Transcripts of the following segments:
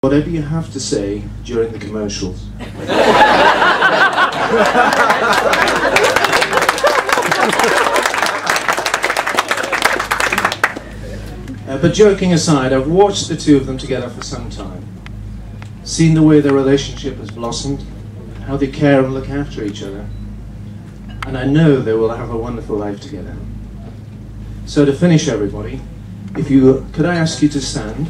Whatever you have to say during the commercials. But joking aside, I've watched the two of them together for some time, seen the way their relationship has blossomed, how they care and look after each other, and I know they will have a wonderful life together. So to finish, everybody, could I ask you to stand?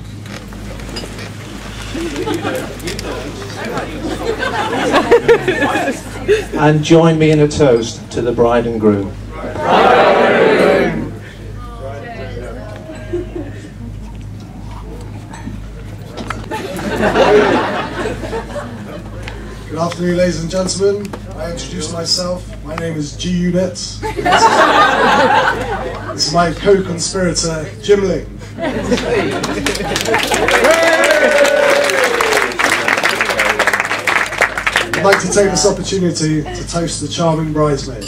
And join me in a toast to the bride and groom. Good afternoon, ladies and gentlemen. I introduce myself. My name is G Unit. This is my co-conspirator, Jimling. I'd like to take this opportunity to toast the charming bridesmaid.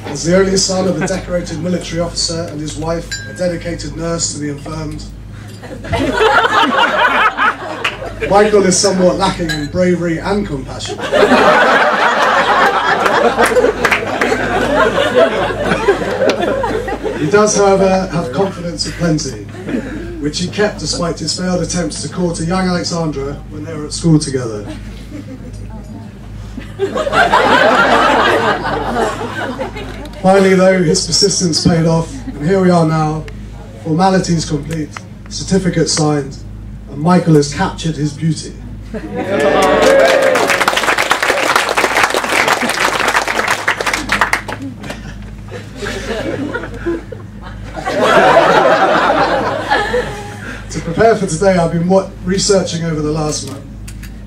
As the only son of a decorated military officer and his wife, a dedicated nurse to the infirmed, Michael is somewhat lacking in bravery and compassion. He does, however, have confidence aplenty, which he kept despite his failed attempts to court a young Alexandra when they were at school together. Finally, though, his persistence paid off, and here we are now, formalities complete, certificate signed, and Michael has captured his beauty. To prepare for today, I've been researching over the last month,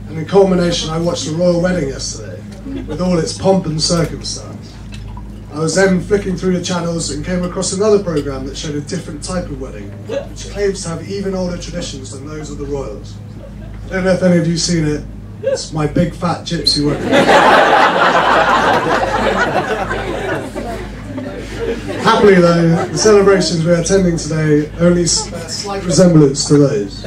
and in culmination, I watched the royal wedding yesterday, with all its pomp and circumstance. I was then flicking through the channels and came across another programme that showed a different type of wedding, which claims to have even older traditions than those of the royals. I don't know if any of you have seen it. It's My Big Fat Gypsy Wedding. Happily though, the celebrations we're attending today only bear slight resemblance to those.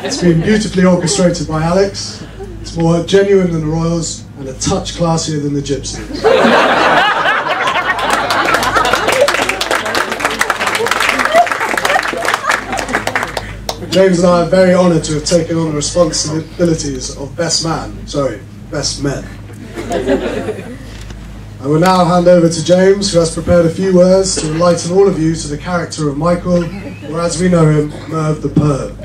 It's been beautifully orchestrated by Alex. It's more genuine than the royals and a touch classier than the gypsies. James and I are very honoured to have taken on the responsibilities of best men. I will now hand over to James, who has prepared a few words to enlighten all of you to the character of Michael, or as we know him, Merv the Perv.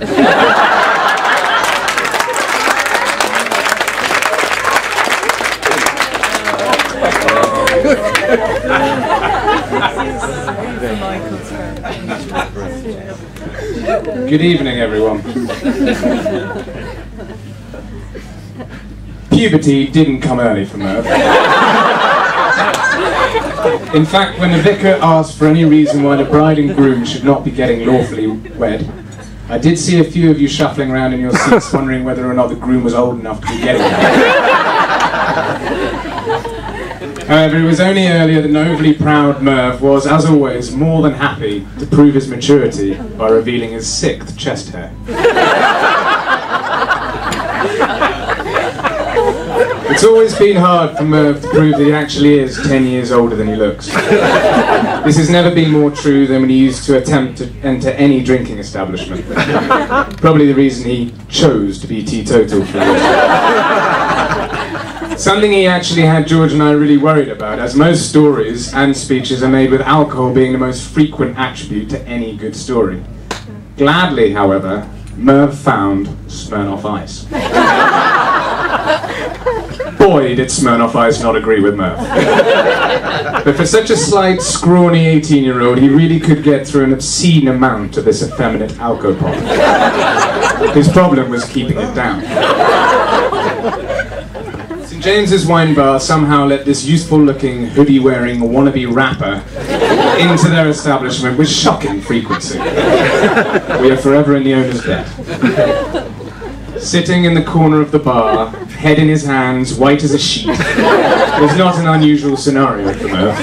Good evening, everyone. Puberty didn't come early for Merv. In fact, when the vicar asked for any reason why the bride and groom should not be getting lawfully wed, I did see a few of you shuffling around in your seats wondering whether or not the groom was old enough to be getting married. However, it was only earlier that overly proud Merv was, as always, more than happy to prove his maturity by revealing his 6th chest hair. It's always been hard for Merv to prove that he actually is 10 years older than he looks. This has never been more true than when he used to attempt to enter any drinking establishment. Probably the reason he chose to be teetotal for years. Something he actually had George and I really worried about, as most stories and speeches are made with alcohol being the most frequent attribute to any good story. Gladly, however, Merv found Smirnoff Ice. Boy, did Smirnoff Ice not agree with Merv. But for such a slight, scrawny 18-year-old, he really could get through an obscene amount of this effeminate alcohol. His problem was keeping it down. James's wine bar somehow let this youthful-looking, hoodie-wearing, wannabe rapper into their establishment with shocking frequency. We are forever in the owner's debt. Sitting in the corner of the bar, head in his hands, white as a sheet, was not an unusual scenario for Merv.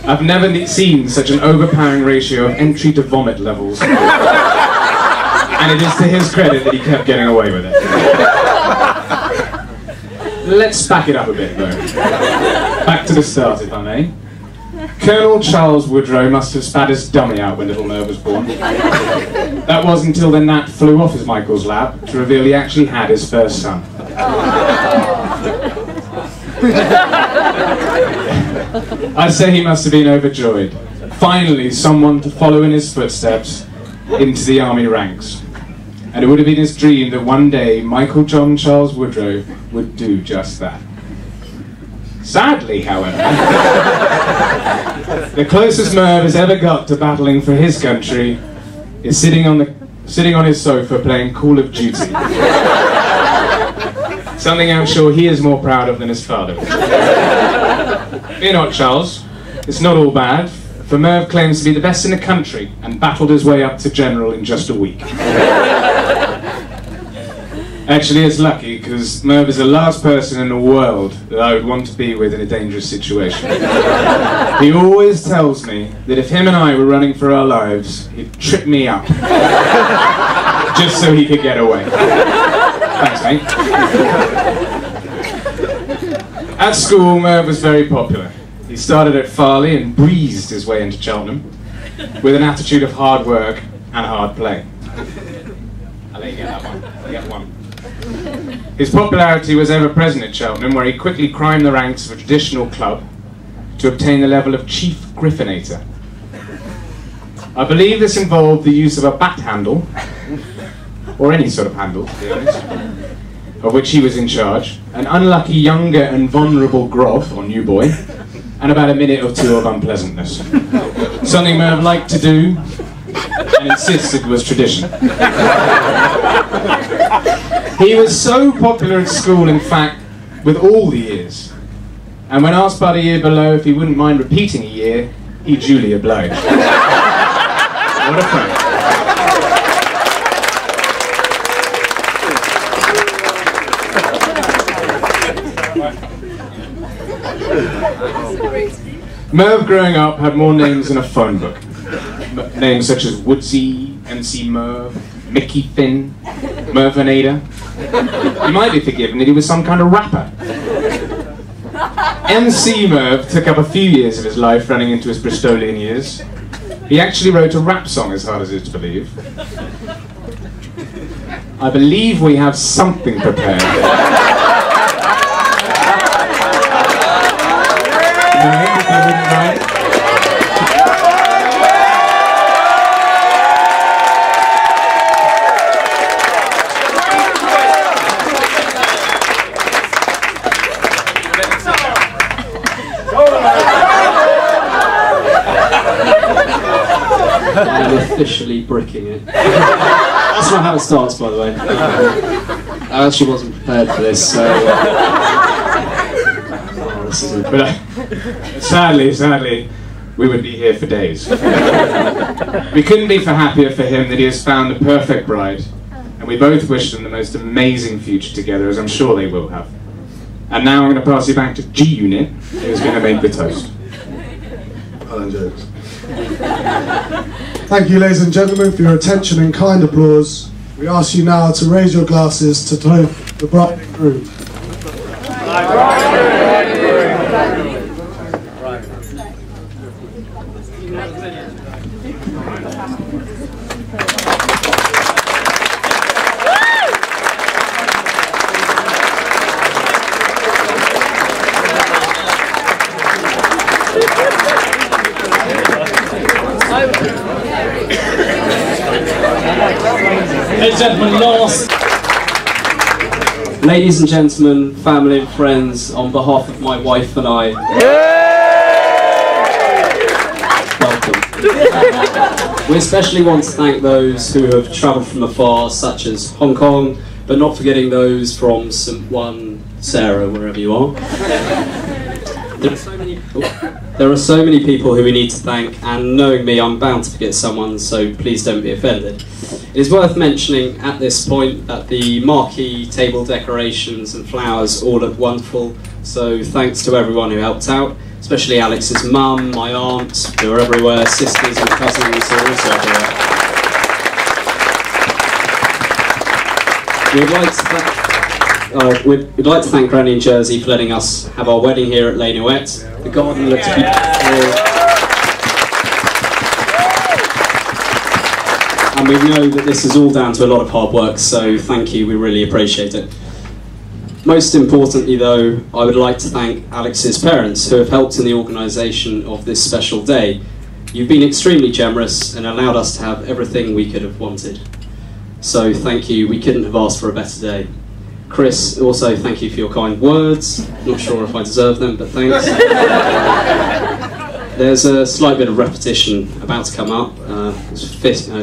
I've never seen such an overpowering ratio of entry to vomit levels. And it is to his credit that he kept getting away with it. Let's back it up a bit, though. Back to the start, if I may. Colonel Charles Woodrow must have spat his dummy out when little Merv was born. That was until the gnat flew off his Michael's lap to reveal he actually had his first son. I'd say he must have been overjoyed. Finally, someone to follow in his footsteps into the army ranks. And it would have been his dream that one day Michael John Charles Woodrow would do just that. Sadly, however, the closest Merv has ever got to battling for his country is sitting on his sofa playing Call of Duty. Something I'm sure he is more proud of than his father. Fear not, Charles. It's not all bad, for Merv claims to be the best in the country and battled his way up to general in just a week. Actually, it's lucky, because Merv is the last person in the world that I would want to be with in a dangerous situation. He always tells me that if him and I were running for our lives, he'd trip me up. Just so he could get away. Thanks, mate. At school, Merv was very popular. He started at Farley and breezed his way into Cheltenham, with an attitude of hard work and hard play. I'll let you get that one. I'll get one. His popularity was ever present at Cheltenham, where he quickly climbed the ranks of a traditional club to obtain the level of Chief Griffinator. I believe this involved the use of a bat handle, or any sort of handle, to be honest, of which he was in charge, an unlucky younger and vulnerable Groff, or new boy, and about a minute or two of unpleasantness. Something Merv liked to do, and insisted was tradition. He was so popular at school, in fact, with all the years, and when asked by the year below if he wouldn't mind repeating a year, he duly obliged. What a friend. Merv, growing up, had more names than a phone book. Names such as Woodsy, MC Merv, Mickey Finn, Mervinator. You might be forgiven that he was some kind of rapper. MC Merv took up a few years of his life running into his Bristolian years. He actually wrote a rap song, as hard as it's to believe. I believe we have something prepared. I'm officially bricking it. That's not how it starts, by the way. I actually wasn't prepared for this, so... oh, this isn't... But sadly, we would be here for days. We couldn't be happier for him that he has found the perfect bride, and we both wish them the most amazing future together, as I'm sure they will have. And now I'm going to pass you back to G-Unit, who's going to make the toast. Well done, James. Thank you, ladies and gentlemen, for your attention and kind applause. We ask you now to raise your glasses to the bride and groom. Ladies and gentlemen, family and friends, on behalf of my wife and I, welcome. We especially want to thank those who have travelled from afar, such as Hong Kong, but not forgetting those from St. One Sarah, wherever you are. There are so many people who we need to thank, and knowing me, I'm bound to forget someone, so please don't be offended. It is worth mentioning at this point that the marquee, table decorations and flowers all look wonderful, so thanks to everyone who helped out, especially Alex's mum, my aunt, who are everywhere, sisters and cousins who are also everywhere. We'd like to thank Granny in Jersey for letting us have our wedding here at Les Nouettes. The garden looks beautiful. And we know that this is all down to a lot of hard work, so thank you, we really appreciate it. Most importantly though, I would like to thank Alex's parents who have helped in the organisation of this special day. You've been extremely generous and allowed us to have everything we could have wanted. So thank you, we couldn't have asked for a better day. Chris, also thank you for your kind words. Not sure if I deserve them, but thanks. There's a slight bit of repetition about to come up.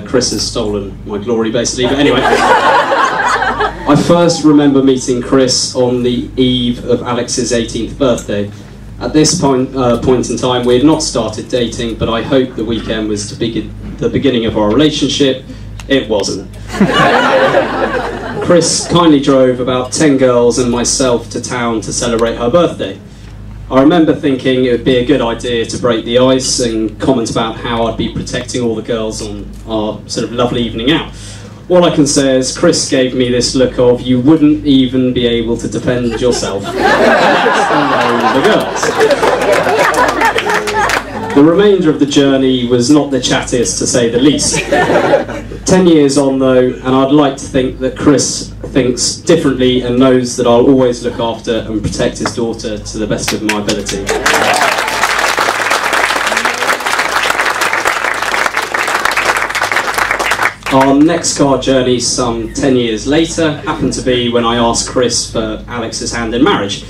Chris has stolen my glory, basically, but anyway. I first remember meeting Chris on the eve of Alex's 18th birthday. At this point in time, we had not started dating, but I hoped the weekend was to begin the beginning of our relationship. It wasn't. Chris kindly drove about 10 girls and myself to town to celebrate her birthday. I remember thinking it would be a good idea to break the ice and comment about how I'd be protecting all the girls on our sort of lovely evening out. All I can say is Chris gave me this look of, you wouldn't even be able to defend yourself. The girls. The remainder of the journey was not the chattiest, to say the least. 10 years on though, and I'd like to think that Chris thinks differently and knows that I'll always look after and protect his daughter to the best of my ability. Our next car journey, some 10 years later, happened to be when I asked Chris for Alex's hand in marriage.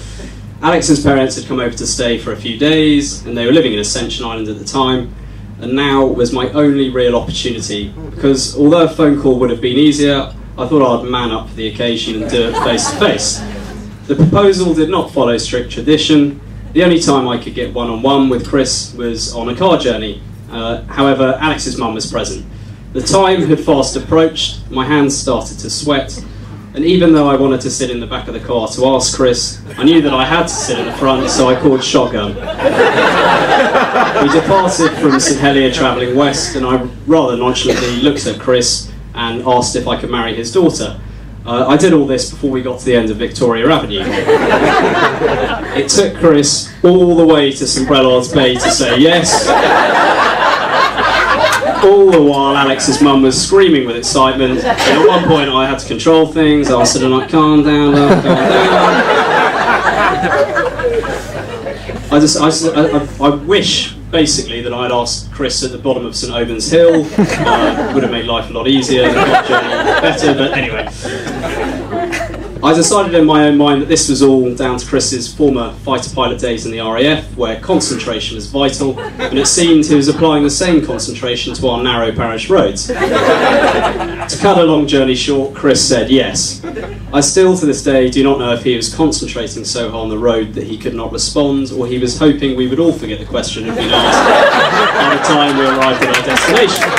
Alex's parents had come over to stay for a few days, and they were living in Ascension Island at the time, and now was my only real opportunity, because although a phone call would have been easier, I thought I'd man up for the occasion and do it face to face. The proposal did not follow strict tradition. The only time I could get one-on-one with Chris was on a car journey. However, Alex's mum was present. The time had fast approached, my hands started to sweat, and even though I wanted to sit in the back of the car to ask Chris, I knew that I had to sit in the front, so I called shotgun. We departed from St Helier travelling west, and I rather nonchalantly looked at Chris and asked if I could marry his daughter. I did all this before we got to the end of Victoria Avenue. It took Chris all the way to St Brelad's Bay to say yes. All the while Alex's mum was screaming with excitement, and at one point I had to control things. I said, like, calm down, love, calm down. I wish, basically, that I'd asked Chris at the bottom of St Oban's Hill. Would have made life a lot easier, the journey better, but anyway. I decided in my own mind that this was all down to Chris's former fighter pilot days in the RAF, where concentration was vital, and it seemed he was applying the same concentration to our narrow parish roads. To cut a long journey short, Chris said yes. I still, to this day, do not know if he was concentrating so hard on the road that he could not respond, or he was hoping we would all forget the question had been asked by the time we arrived at our destination.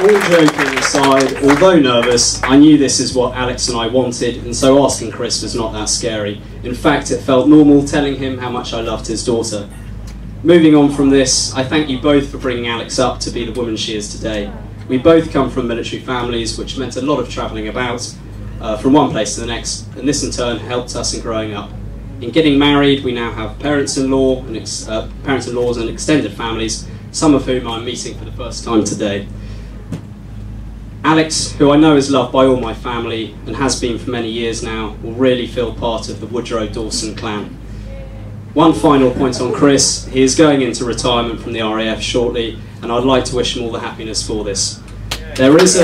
All joking aside, although nervous, I knew this is what Alex and I wanted, and so asking Chris was not that scary. In fact, it felt normal telling him how much I loved his daughter. Moving on from this, I thank you both for bringing Alex up to be the woman she is today. We both come from military families, which meant a lot of travelling about from one place to the next, and this in turn helped us in growing up. In getting married, we now have parents-in-laws and extended families, some of whom I'm meeting for the first time today. Alex, who I know is loved by all my family and has been for many years now, will really feel part of the Woodrow Dawson clan. One final point on Chris: he is going into retirement from the RAF shortly, and I'd like to wish him all the happiness for this. There is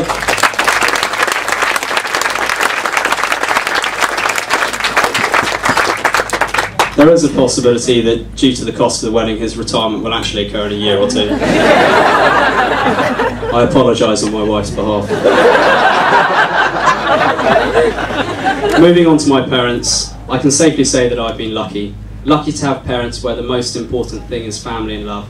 a possibility that, due to the cost of the wedding, his retirement will actually occur in a year or two. I apologise on my wife's behalf. Moving on to my parents, I can safely say that I've been lucky. Lucky to have parents where the most important thing is family and love.